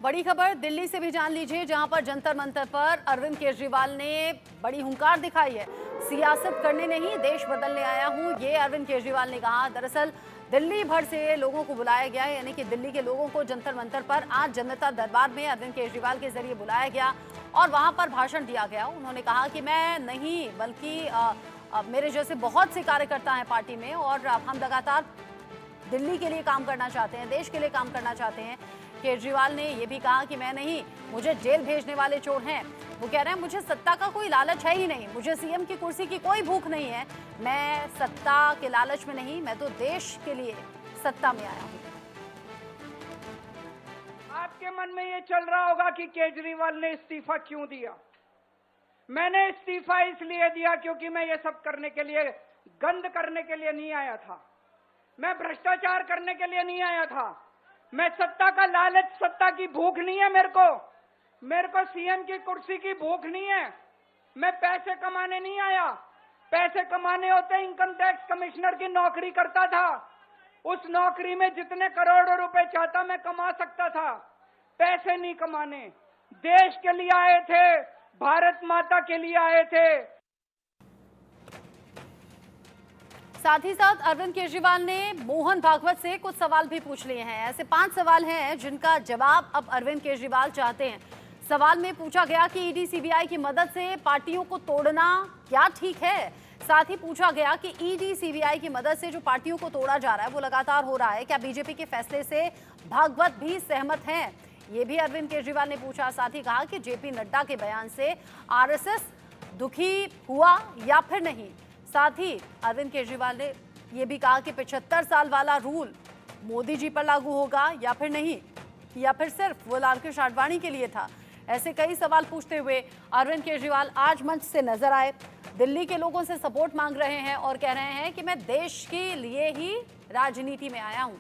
बड़ी खबर दिल्ली से भी जान लीजिए, जहां पर जंतर मंतर पर अरविंद केजरीवाल ने बड़ी हुंकार दिखाई है। सियासत करने नहीं, देश बदलने आया हूं, ये अरविंद केजरीवाल ने कहा। दरअसल दिल्ली भर से लोगों को बुलाया गया, यानी कि दिल्ली के लोगों को जंतर मंतर पर आज जनता दरबार में अरविंद केजरीवाल के जरिए बुलाया गया और वहां पर भाषण दिया गया। उन्होंने कहा कि मैं नहीं बल्कि मेरे जैसे बहुत से कार्यकर्ता हैं पार्टी में और हम लगातार दिल्ली के लिए काम करना चाहते हैं, देश के लिए काम करना चाहते हैं। केजरीवाल ने यह भी कहा कि मैं नहीं, मुझे जेल भेजने वाले चोर हैं। वो कह रहे हैं मुझे सत्ता का कोई लालच है ही नहीं, मुझे सीएम की कुर्सी की कोई भूख नहीं है, मैं सत्ता के लालच में नहीं, मैं तो देश के लिए सत्ता में आया हूं। आपके मन में ये चल रहा होगा कि केजरीवाल ने इस्तीफा क्यों दिया। मैंने इस्तीफा इसलिए दिया क्योंकि मैं ये सब करने के लिए, गंद करने के लिए नहीं आया था, मैं भ्रष्टाचार करने के लिए नहीं आया था, मैं सत्ता का लालच, सत्ता की भूख नहीं है मेरे को सीएम की कुर्सी की भूख नहीं है। मैं पैसे कमाने नहीं आया, पैसे कमाने होते इनकम टैक्स कमिश्नर की नौकरी करता था, उस नौकरी में जितने करोड़ों रुपए चाहता मैं कमा सकता था। पैसे नहीं कमाने, देश के लिए आए थे, भारत माता के लिए आए थे। साथ ही साथ अरविंद केजरीवाल ने मोहन भागवत से कुछ सवाल भी पूछ लिए हैं। ऐसे 5 सवाल हैं जिनका जवाब अब अरविंद केजरीवाल चाहते हैं। सवाल में पूछा गया कि ईडी सीबीआई की मदद से पार्टियों को तोड़ना क्या ठीक है। साथ ही पूछा गया कि ईडी सीबीआई की मदद से जो पार्टियों को तोड़ा जा रहा है वो लगातार हो रहा है, क्या बीजेपी के फैसले से भागवत भी सहमत हैं, ये भी अरविंद केजरीवाल ने पूछा। साथ ही कहा कि जेपी नड्डा के बयान से आरएसएस दुखी हुआ या फिर नहीं। साथ ही अरविंद केजरीवाल ने यह भी कहा कि 75 साल वाला रूल मोदी जी पर लागू होगा या फिर नहीं, या फिर सिर्फ वो लालकृष्ण आडवाणी के लिए था। ऐसे कई सवाल पूछते हुए अरविंद केजरीवाल आज मंच से नजर आए, दिल्ली के लोगों से सपोर्ट मांग रहे हैं और कह रहे हैं कि मैं देश के लिए ही राजनीति में आया हूं।